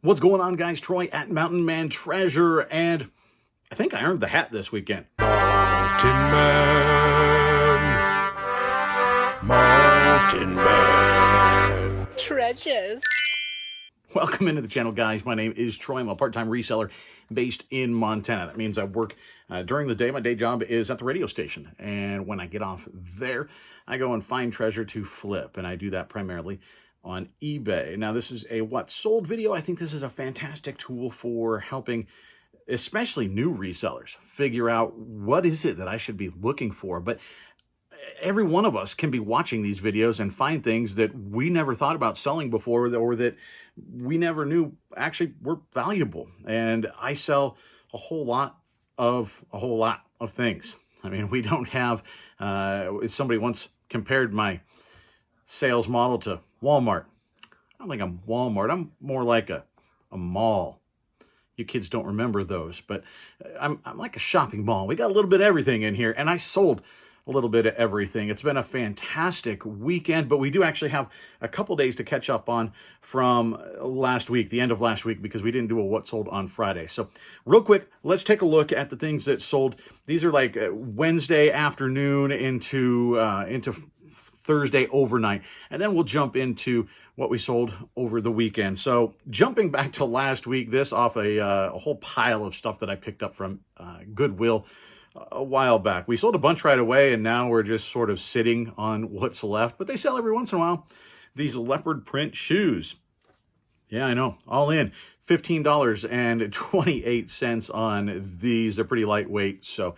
What's going on, guys? Troy at Mountain Man Treasure, and I think I earned the hat this weekend. Mountain Man Treasures. Welcome into the channel, guys. My name is Troy. I'm a part-time reseller based in Montana. That means I work during the day. My day job is at the radio station, and when I get off there, I go and find treasure to flip, and I do that primarily on eBay. Now, this is a what sold video. I think this is a fantastic tool for helping especially new resellers figure out what is it that I should be looking for. But every one of us can be watching these videos and find things that we never thought about selling before, or that we never knew actually were valuable. And I sell a whole lot of things. I mean, we don't have, somebody once compared my sales model to Walmart. I don't think I'm Walmart. I'm more like a mall. You kids don't remember those, but I'm like a shopping mall. We got a little bit of everything in here, and I sold a little bit of everything. It's been a fantastic weekend, but we do actually have a couple days to catch up on from last week, the end of last week, because we didn't do a what sold on Friday. So real quick, let's take a look at the things that sold. These are like Wednesday afternoon into Thursday overnight, and then we'll jump into what we sold over the weekend. So jumping back to last week, this off a whole pile of stuff that I picked up from Goodwill a while back. We sold a bunch right away, and now we're just sort of sitting on what's left, but they sell every once in a while. These leopard print shoes. Yeah, I know, all in $15.28 on these. They're pretty lightweight, so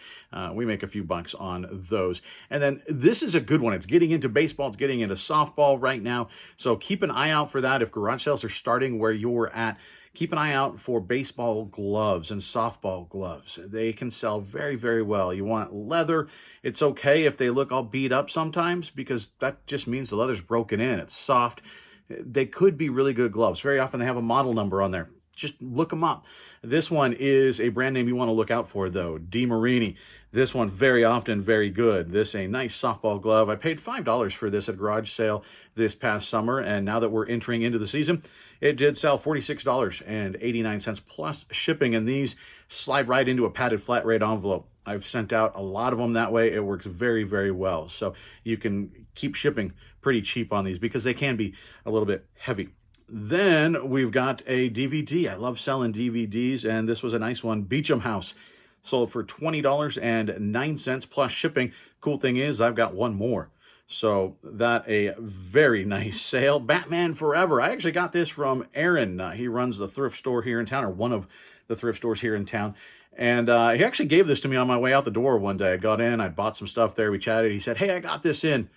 we make a few bucks on those. And then this is a good one. It's getting into baseball. It's getting into softball right now, so keep an eye out for that. If garage sales are starting where you're at, keep an eye out for baseball gloves and softball gloves. They can sell very, very well. You want leather. It's okay if they look all beat up sometimes, because that just means the leather's broken in. It's soft. They could be really good gloves. Very often they have a model number on there. Just look them up. This one is a brand name you want to look out for, though. DeMarini. This one very often very good. This a nice softball glove. I paid $5 for this at a garage sale this past summer, and now that we're entering into the season, it did sell $46.89 plus shipping, and these slide right into a padded flat rate envelope. I've sent out a lot of them that way. It works very, very well. So you can keep shipping pretty cheap on these because they can be a little bit heavy. Then we've got a DVD. I love selling DVDs, and this was a nice one. Beecham House sold for $20.09 plus shipping. Cool thing is I've got one more. So that a very nice sale. Batman Forever. I actually got this from Aaron. He runs the thrift store here in town, or one of the thrift stores here in town. And he actually gave this to me on my way out the door one day. I got in, I bought some stuff there, we chatted. He said, hey, I got this in.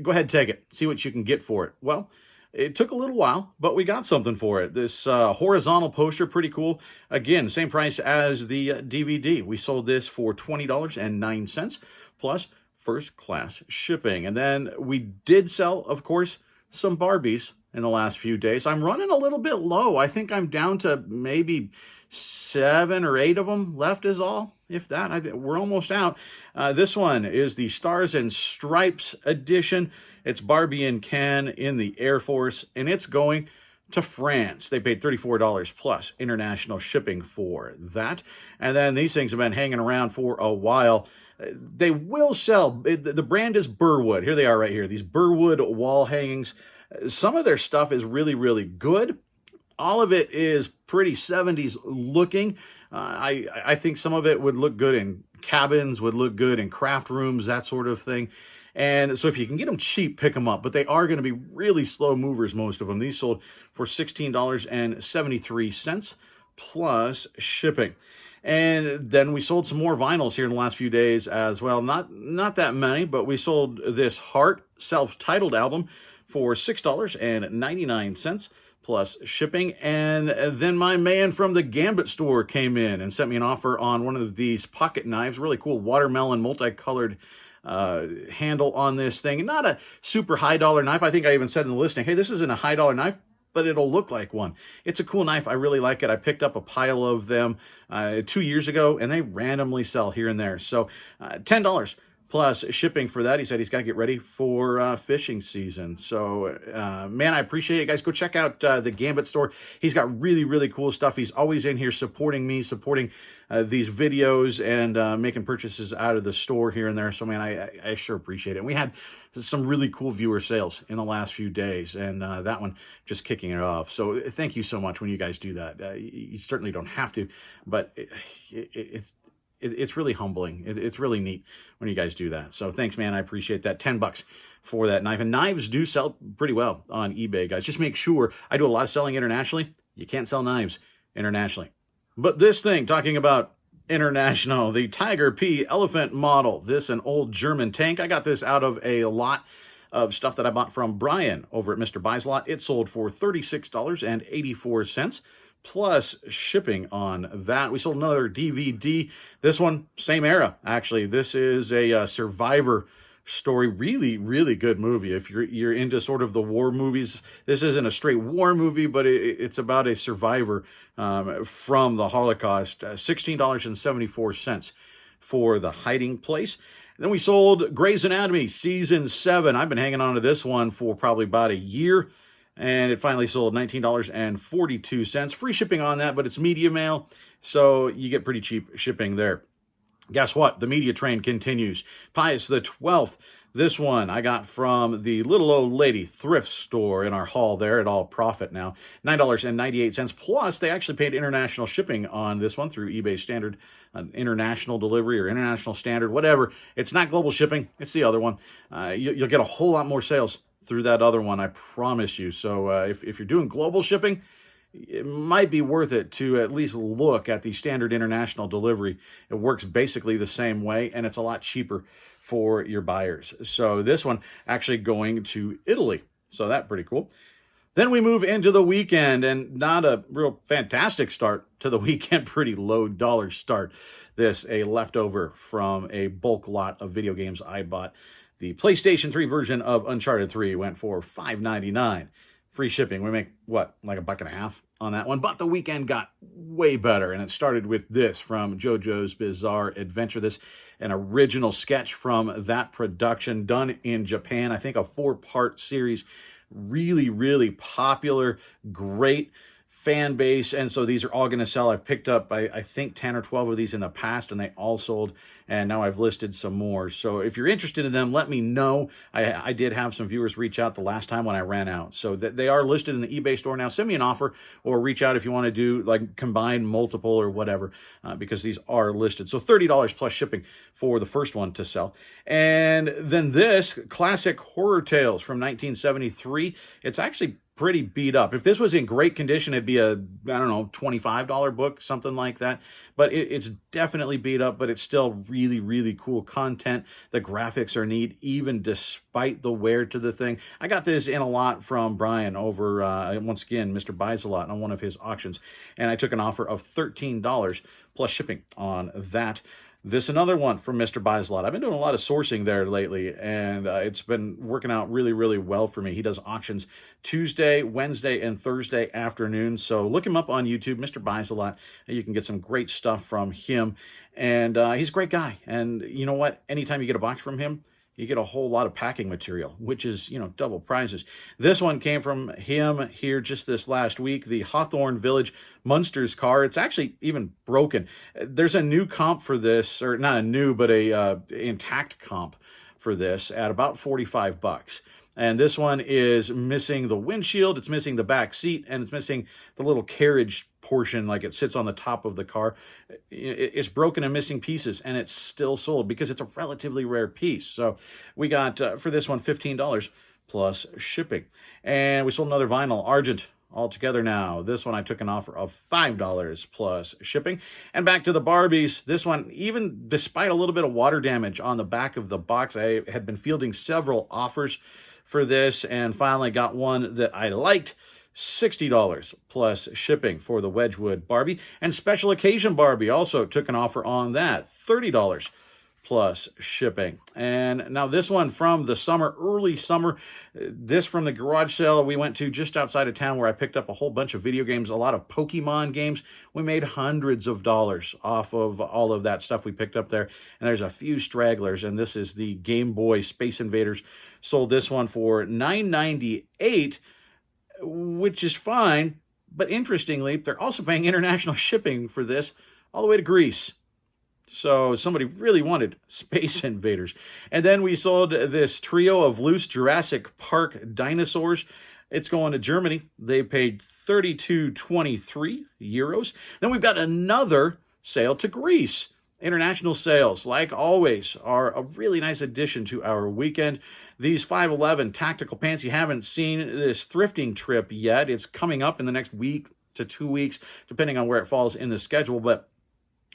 Go ahead, take it. See what you can get for it. Well, it took a little while, but we got something for it. This horizontal poster, pretty cool. Again, same price as the DVD. We sold this for $20.09 plus first class shipping. And then we did sell, of course, some Barbies in the last few days. I'm running a little bit low. I think I'm down to maybe 7 or 8 of them left is all, if that. We're almost out. This one is the Stars and Stripes edition. It's Barbie and Ken in the Air Force, and it's going to France. They paid $34 plus international shipping for that. And then these things have been hanging around for a while. They will sell. The brand is Burwood. Here they are right here. These Burwood wall hangings. Some of their stuff is really, really good. All of it is pretty 70s looking. I think some of it would look good in cabins, would look good in craft rooms, that sort of thing. And so if you can get them cheap, pick them up. But they are going to be really slow movers, most of them. These sold for $16.73 plus shipping. And then we sold some more vinyls here in the last few days as well. Not that many, but we sold this Heart self-titled album for $6.99 plus shipping. And then my man from the Gambit store came in and sent me an offer on one of these pocket knives. Really cool watermelon multicolored handle on this thing. Not a super high dollar knife. I think I even said in the listing, hey, this isn't a high dollar knife, but it'll look like one. It's a cool knife. I really like it. I picked up a pile of them 2 years ago, and they randomly sell here and there. So $10 plus shipping for that. He said he's got to get ready for fishing season. So, man, I appreciate it. Guys, go check out the Gambit store. He's got really, really cool stuff. He's always in here supporting me, supporting these videos, and making purchases out of the store here and there. So, man, I sure appreciate it. And we had some really cool viewer sales in the last few days, and that one just kicking it off. So thank you so much when you guys do that. You certainly don't have to, but it's really humbling. It's really neat when you guys do that. So thanks, man. I appreciate that. $10 for that knife. And knives do sell pretty well on eBay, guys. Just make sure. I do a lot of selling internationally. You can't sell knives internationally. But this thing, talking about international, the Tiger P Elephant model. This an old German tank. I got this out of a lot of stuff that I bought from Brian over at Mr. Buys Lot. It sold for $36.84. Plus shipping on that. We sold another DVD. This one, same era, actually. This is a Survivor story. Really, really good movie. If you're into sort of the war movies, this isn't a straight war movie, but it's about a survivor from the Holocaust. $16.74 for The Hiding Place. Then we sold Grey's Anatomy Season 7. I've been hanging on to this one for probably about a year. And it finally sold $19.42. Free shipping on that, but it's media mail, so you get pretty cheap shipping there. Guess what? The media train continues. Pius the 12th. This one I got from the Little Old Lady thrift store in our hall there at All Profit now. $9.98. Plus, they actually paid international shipping on this one through eBay Standard, international delivery or international standard, whatever. It's not global shipping. It's the other one. You'll get a whole lot more sales through that other one, I promise you. So if you're doing global shipping, it might be worth it to at least look at the standard international delivery. It works basically the same way, and it's a lot cheaper for your buyers. So this one actually going to Italy. So that's pretty cool. Then we move into the weekend, and not a real fantastic start to the weekend, pretty low dollar start. This, a leftover from a bulk lot of video games I bought. The PlayStation 3 version of Uncharted 3 went for $5.99. Free shipping. We make, what, like $1.50 on that one? But the weekend got way better, and it started with this from JoJo's Bizarre Adventure. This, an original sketch from that production done in Japan. I think a 4-part series. Really, really popular. Great fan base, and so these are all going to sell. I've picked up, I think, 10 or 12 of these in the past, and they all sold, and now I've listed some more. So if you're interested in them, let me know. I did have some viewers reach out the last time when I ran out. So they are listed in the eBay store now. Send me an offer, or reach out if you want to do, like, combine multiple or whatever, because these are listed. So $30 plus shipping for the first one to sell. And then this, Classic Horror Tales from 1973. It's actually pretty beat up. If this was in great condition, it'd be a, I don't know, $25 book, something like that. But it's definitely beat up, but it's still really, really cool content. The graphics are neat, even despite the wear to the thing. I got this in a lot from Brian over, once again, Mr. Buys a Lot on one of his auctions. And I took an offer of $13 plus shipping on that. This another one from Mr. Buys a Lot. I've been doing a lot of sourcing there lately, and it's been working out really, really well for me. He does auctions Tuesday, Wednesday, and Thursday afternoon. So look him up on YouTube, Mr. Buys a Lot. You can get some great stuff from him. And he's a great guy. And you know what? Anytime you get a box from him, you get a whole lot of packing material, which is, you know, double prizes. This one came from him here just this last week, the Hawthorne Village Munsters car. It's actually even broken. There's a new comp for this, or not a new, but a intact comp for this at about $45. And this one is missing the windshield, it's missing the back seat, and it's missing the little carriage portion, like it sits on the top of the car. It's broken and missing pieces, and it's still sold because it's a relatively rare piece. So we got, for this one, $15 plus shipping. And we sold another vinyl, Argent, all together now. This one I took an offer of $5 plus shipping. And back to the Barbies. This one, even despite a little bit of water damage on the back of the box, I had been fielding several offers for this, and finally got one that I liked. $60 plus shipping for the Wedgwood Barbie. And Special Occasion Barbie also took an offer on that. $30 plus shipping. And now this one from the summer, early summer, this from the garage sale we went to just outside of town, where I picked up a whole bunch of video games, a lot of Pokemon games. We made hundreds of dollars off of all of that stuff we picked up there. And there's a few stragglers, and this is the Game Boy Space Invaders. Sold this one for $9.98, which is fine. But interestingly, they're also paying international shipping for this all the way to Greece. So somebody really wanted Space Invaders. And then we sold this trio of loose Jurassic Park dinosaurs. It's going to Germany. They paid 32.23 euros. Then we've got another sale to Greece. International sales, like always, are a really nice addition to our weekend. These 511 tactical pants, you haven't seen this thrifting trip yet. It's coming up in the next week to 2 weeks, depending on where it falls in the schedule. But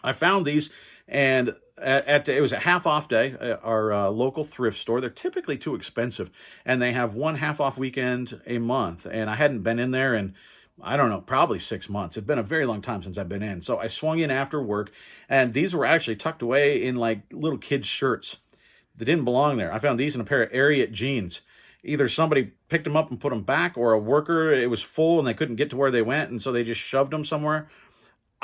I found these, and it was a half off day at our local thrift store. They're typically too expensive, and they have one half off weekend a month. And I hadn't been in there in, I don't know, probably 6 months. It'd been a very long time since I've been in. So I swung in after work, and these were actually tucked away in like little kids' shirts. They didn't belong there. I found these in a pair of Ariat jeans. Either somebody picked them up and put them back, or a worker, it was full and they couldn't get to where they went, and so they just shoved them somewhere.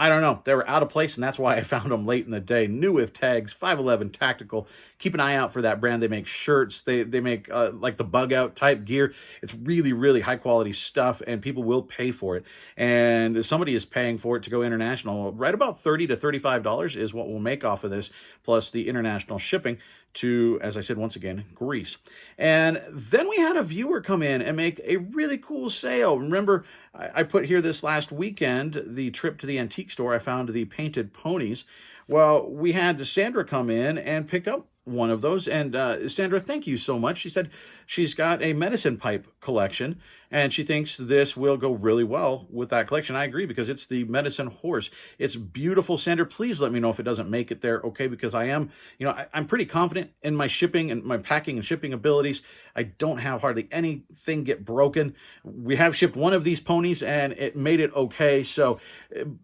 I don't know. They were out of place, and that's why I found them late in the day. New with tags, 511 Tactical. Keep an eye out for that brand. They make shirts. They make like the bug out type gear. It's really, really high quality stuff, and people will pay for it. And somebody is paying for it to go international. Right about $30 to $35 is what we'll make off of this, plus the international shipping to, as I said, once again, Greece. And then we had a viewer come in and make a really cool sale. Remember, I put here this last weekend, the trip to the antique store, I found the painted ponies. Well, we had Sandra come in and pick up one of those. And Sandra, thank you so much. She said she's got a medicine pipe collection, and she thinks this will go really well with that collection. I agree, because it's the medicine horse. It's beautiful. Sandra, please let me know if it doesn't make it there, okay? Because I am, I'm pretty confident in my shipping and my packing and shipping abilities. I don't have hardly anything get broken. We have shipped one of these ponies, and it made it okay. So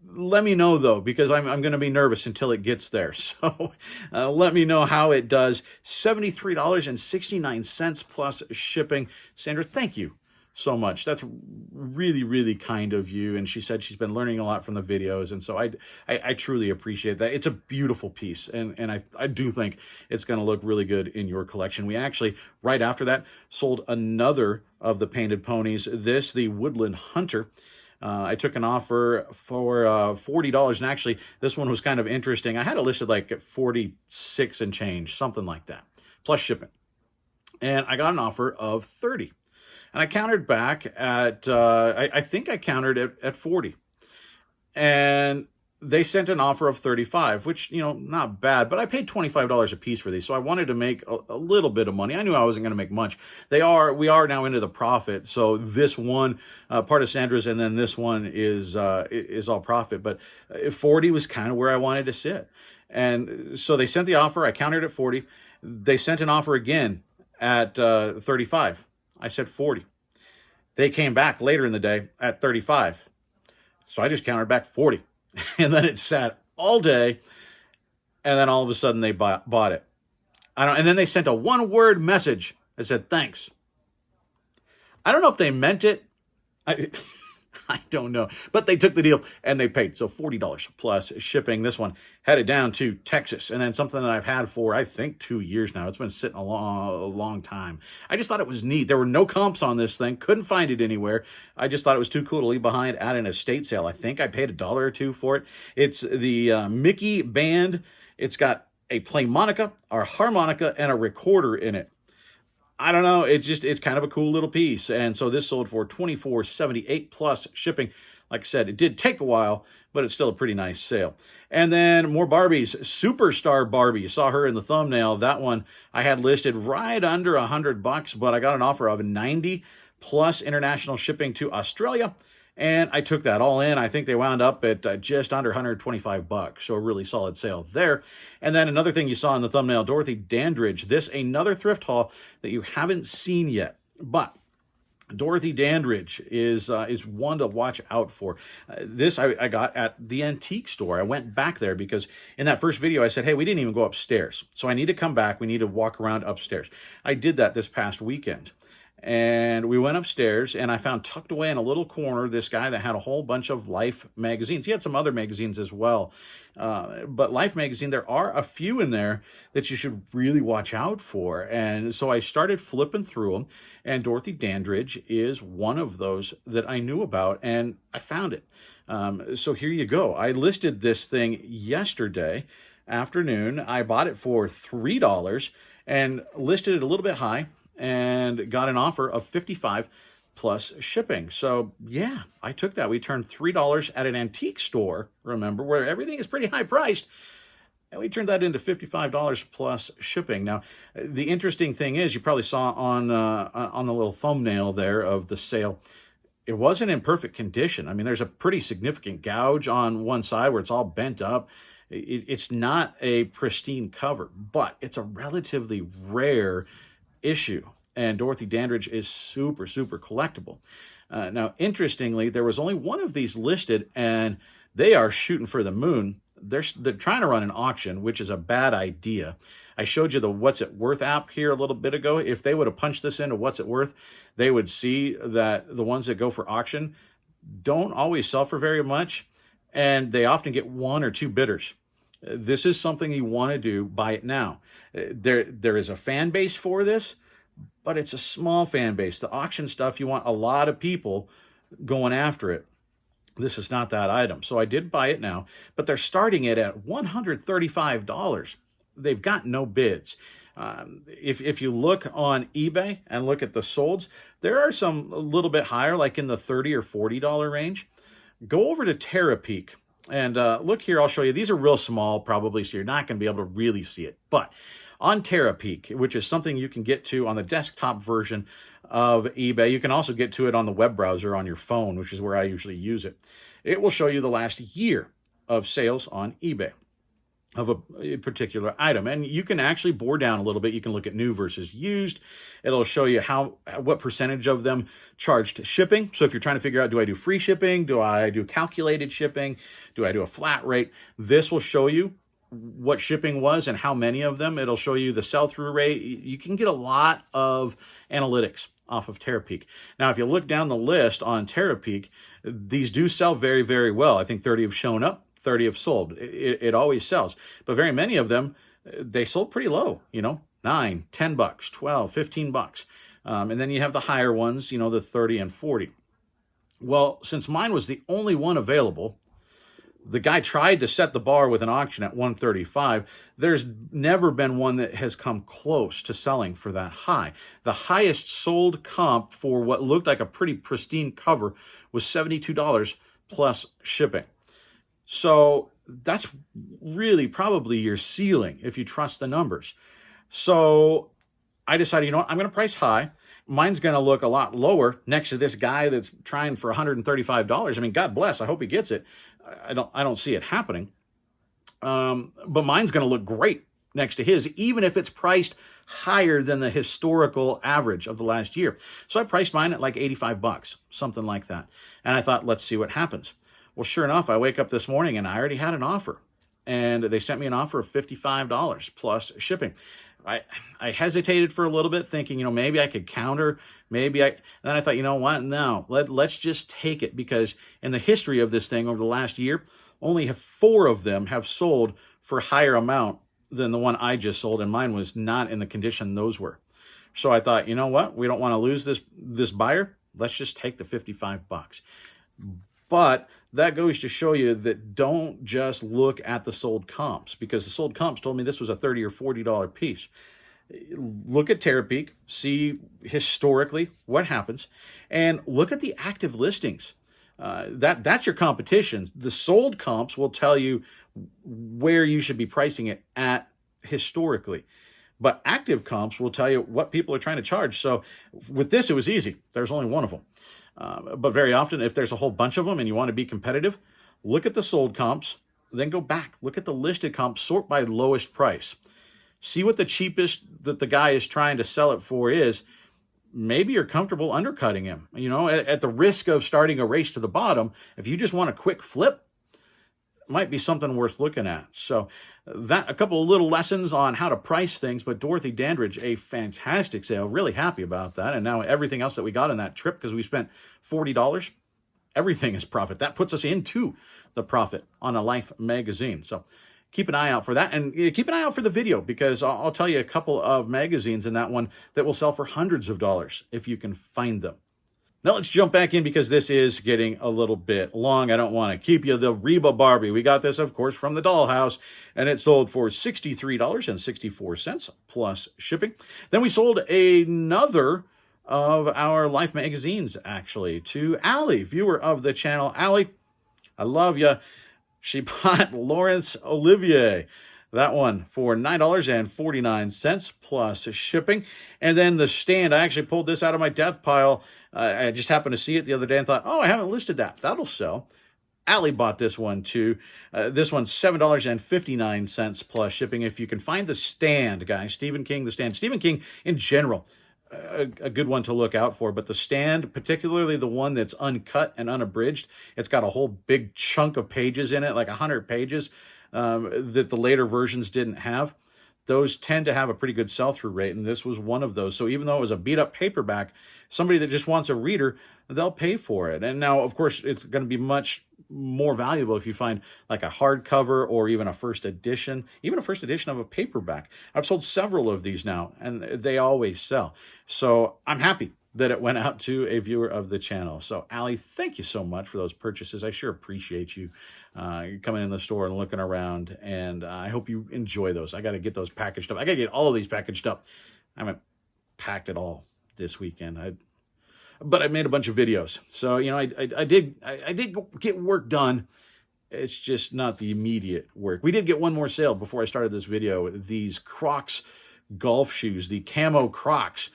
let me know, though, because I'm going to be nervous until it gets there. So let me know how it does. $73.69 plus shipping. Sandra, thank you so much. That's really, really kind of you. And she said she's been learning a lot from the videos. And so I truly appreciate that. It's a beautiful piece. And I do think it's going to look really good in your collection. We actually, right after that, sold another of the painted ponies. The Woodland Hunter. I took an offer for $40. And actually, this one was kind of interesting. I had it listed like at 46 and change, something like that, plus shipping. And I got an offer of 30. And I countered back at, I think I countered at 40. And they sent an offer of 35, which, not bad. But I paid $25 a piece for these. So I wanted to make a little bit of money. I knew I wasn't going to make much. We are now into the profit. So this one, part of Sandra's, and then this one is all profit. But 40 was kind of where I wanted to sit. And so they sent the offer. I countered at 40. They sent an offer again at 35. I said 40. They came back later in the day at 35. So I just countered back 40. And then it sat all day. And then all of a sudden they bought it. And then they sent a one-word message that said, thanks. I don't know if they meant it. I don't know. But they took the deal and they paid. So $40 plus shipping. This one headed down to Texas. And then something that I've had for, I think, 2 years now. It's been sitting a long time. I just thought it was neat. There were no comps on this thing. Couldn't find it anywhere. I just thought it was too cool to leave behind at an estate sale. I think I paid $1 or $2 for it. It's the Mickey band. It's got a playmonica, a harmonica, and a recorder in it. I don't know. It's kind of a cool little piece. And so this sold for $24.78 plus shipping. Like I said, it did take a while, but it's still a pretty nice sale. And then more Barbies. Superstar Barbie. You saw her in the thumbnail. That one I had listed right under $100, but I got an offer of $90 plus international shipping to Australia. And I took that all in. I think they wound up at just under $125. So a really solid sale there. And then another thing you saw in the thumbnail, Dorothy Dandridge. Another thrift haul that you haven't seen yet. But Dorothy Dandridge is one to watch out for. This I got at the antique store. I went back there because in that first video I said, hey, we didn't even go upstairs. So I need to come back. We need to walk around upstairs. I did that this past weekend. And we went upstairs, and I found tucked away in a little corner this guy that had a whole bunch of Life magazines. He had some other magazines as well. But Life magazine, there are a few in there that you should really watch out for. And so I started flipping through them, and Dorothy Dandridge is one of those that I knew about, and I found it. So here you go. I listed this thing yesterday afternoon. I bought it for $3 and listed it a little bit high, and got an offer of $55 plus shipping. So yeah, I took that. We turned $3 at an antique store, remember, where everything is pretty high priced, and we turned that into $55 plus shipping. Now, the interesting thing is, you probably saw on the little thumbnail there of the sale, it wasn't in perfect condition. I mean, there's a pretty significant gouge on one side where it's all bent up. It's not a pristine cover, but it's a relatively rare issue, and Dorothy Dandridge is super, super collectible. Now, interestingly, there was only one of these listed, and they are shooting for the moon. They're trying to run an auction, which is a bad idea. I showed you the What's It Worth app here a little bit ago. If they would have punched this into What's It Worth, they would see that the ones that go for auction don't always sell for very much, and they often get one or two bidders. This is something you want to do. Buy it now. There is a fan base for this, but it's a small fan base. The auction stuff, you want a lot of people going after it. This is not that item. So I did buy it now, but they're starting it at $135. They've got no bids. If you look on eBay and look at the solds, there are some a little bit higher, like in the $30 or $40 range. Go over to Terapeak. And look here, I'll show you. These are real small, probably, so you're not going to be able to really see it. But on Terapeak, which is something you can get to on the desktop version of eBay, you can also get to it on the web browser on your phone, which is where I usually use it. It will show you the last year of sales on eBay of a particular item. And you can actually bore down a little bit. You can look at new versus used. It'll show you what percentage of them charged shipping. So if you're trying to figure out, do I do free shipping? Do I do calculated shipping? Do I do a flat rate? This will show you what shipping was and how many of them. It'll show you the sell-through rate. You can get a lot of analytics off of Terapeak. Now, if you look down the list on Terapeak, these do sell very, very well. I think 30 have shown up. 30 have sold. It always sells. But very many of them, they sold pretty low, $9, $10, 12, $15. And then you have the higher ones, the 30 and 40. Well, since mine was the only one available, the guy tried to set the bar with an auction at 135. There's never been one that has come close to selling for that high. The highest sold comp for what looked like a pretty pristine cover was $72 plus shipping. So that's really probably your ceiling if you trust the numbers. So I decided, I'm going to price high. Mine's going to look a lot lower next to this guy that's trying for $135. I mean, God bless. I hope he gets it. I don't see it happening. But mine's going to look great next to his, even if it's priced higher than the historical average of the last year. So I priced mine at like $85, something like that. And I thought, let's see what happens. Well, sure enough, I wake up this morning and I already had an offer. And they sent me an offer of $55 plus shipping. I hesitated for a little bit, thinking, maybe I could counter, then I thought, what? No, let's just take it, because in the history of this thing over the last year, only 4 of them have sold for a higher amount than the one I just sold, and mine was not in the condition those were. So I thought, you know what? We don't want to lose this buyer. Let's just take the $55. But that goes to show you that don't just look at the sold comps, because the sold comps told me this was a $30 or $40 piece. Look at Terapeak, see historically what happens, and look at the active listings. That's your competition. The sold comps will tell you where you should be pricing it at historically. But active comps will tell you what people are trying to charge. So with this, it was easy. There's only one of them. But very often, if there's a whole bunch of them and you want to be competitive, look at the sold comps, then go back. Look at the listed comps, sort by lowest price. See what the cheapest that the guy is trying to sell it for is. maybe you're comfortable undercutting him. You know, at the risk of starting a race to the bottom, if you just want a quick flip, it might be something worth looking at. So that a couple of little lessons on how to price things, but Dorothy Dandridge, a fantastic sale. Really happy about that. And now everything else that we got in that trip, because we spent $40, everything is profit. That puts us into the profit on a Life magazine. So keep an eye out for that, and keep an eye out for the video, because I'll tell you a couple of magazines in that one that will sell for hundreds of dollars if you can find them. Now let's jump back in, because this is getting a little bit long. I don't want to keep you. The Reba Barbie. We got this, of course, from the Dollhouse, and it sold for $63.64 plus shipping. Then we sold another of our Life magazines, actually, to Allie, viewer of the channel. Allie, I love you. She bought Laurence Olivier, that one for $9.49 plus shipping. And then the stand, I actually pulled this out of my death pile. I just happened to see it the other day and thought, oh, I haven't listed that. That'll sell. Allie bought this one too. This one's $7.59 plus shipping. If you can find the stand, guys, Stephen King, the stand. Stephen King in general, a good one to look out for, but the stand, particularly the one that's uncut and unabridged, it's got a whole big chunk of pages in it, like 100 pages that the later versions didn't have. Those tend to have a pretty good sell-through rate, and this was one of those. So even though it was a beat-up paperback, somebody that just wants a reader, they'll pay for it. And now, of course, it's going to be much more valuable if you find like a hardcover or even a first edition of a paperback. I've sold several of these now, and they always sell. So I'm happy that it went out to a viewer of the channel. So Allie, thank you so much for those purchases. I sure appreciate you coming in the store and looking around, and I hope you enjoy those. I got to get those packaged up. I got to get all of these packaged up. I haven't packed it all this weekend. But I made a bunch of videos. So, you know, I did get work done. It's just not the immediate work. We did get one more sale before I started this video. These Crocs golf shoes, the camo Crocs.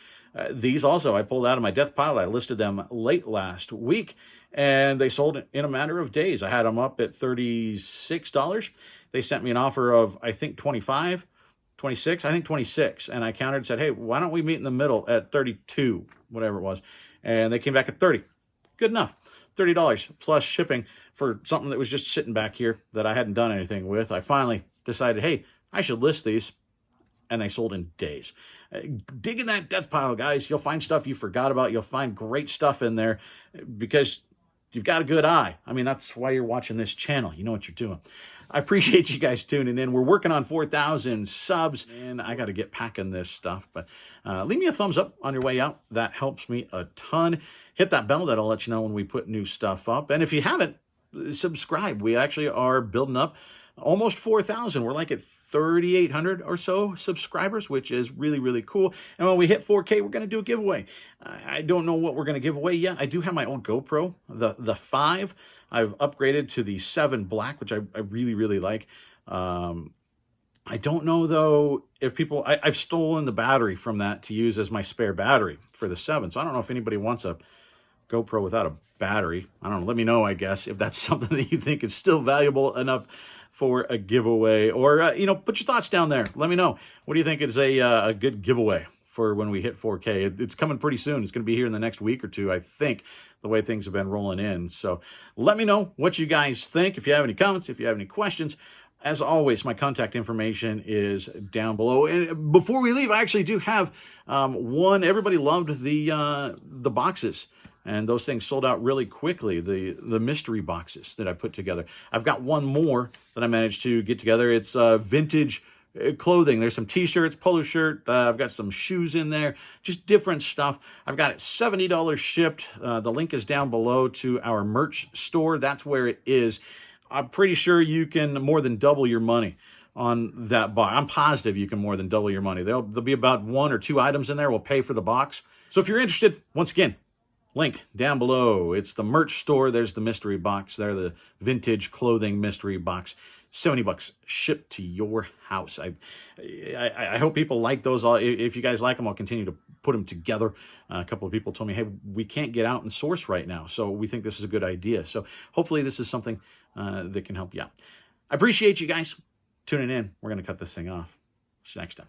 These also I pulled out of my death pile. I listed them late last week, and they sold in a matter of days. I had them up at $36. They sent me an offer of, I think, 26, I think 26. And I countered and said, hey, why don't we meet in the middle at 32, whatever it was. And they came back at 30. Good enough. $30 plus shipping for something that was just sitting back here that I hadn't done anything with. I finally decided, hey, I should list these. And they sold in days. Dig in that death pile, guys. You'll find stuff you forgot about. You'll find great stuff in there because you've got a good eye. I mean, that's why you're watching this channel. You know what you're doing. I appreciate you guys tuning in. We're working on 4,000 subs, and I got to get packing this stuff. But leave me a thumbs up on your way out. That helps me a ton. Hit that bell. That'll let you know when we put new stuff up. And if you haven't, subscribe. We actually are building up almost 4,000. We're like at 3,800 or so subscribers, which is really, really cool. And when we hit 4K, we're going to do a giveaway. I don't know what we're going to give away yet. I do have my old GoPro, the 5. I've upgraded to the 7 Black, which I really, really like. I don't know, though, if people... I've stolen the battery from that to use as my spare battery for the 7. So I don't know if anybody wants a GoPro without a battery. I don't know. Let me know, I guess, if that's something that you think is still valuable enough for a giveaway, or you know, put your thoughts down there. Let me know. What do you think is a good giveaway for when we hit 4K? It's coming pretty soon. It's going to be here in the next week or two, I think, the way things have been rolling in. So let me know what you guys think. If you have any comments, if you have any questions, as always, my contact information is down below. And before we leave, I actually do have one. Everybody loved the boxes. And those things sold out really quickly, the mystery boxes that I put together. I've got one more that I managed to get together. It's vintage clothing. There's some t-shirts, polo shirt. I've got some shoes in there, just different stuff. I've got it $70 shipped. The link is down below to our merch store. That's where it is. I'm pretty sure you can more than double your money on that box. I'm positive you can more than double your money. There'll be about 1 or 2 items in there will pay for the box. So if you're interested, once again, link down below. It's the merch store. There's the mystery box there, the vintage clothing mystery box. $70 shipped to your house. I hope people like those. If you guys like them, I'll continue to put them together. A couple of people told me, hey, we can't get out and source right now, so we think this is a good idea. So hopefully this is something that can help you out. I appreciate you guys tuning in. We're going to cut this thing off. See you next time.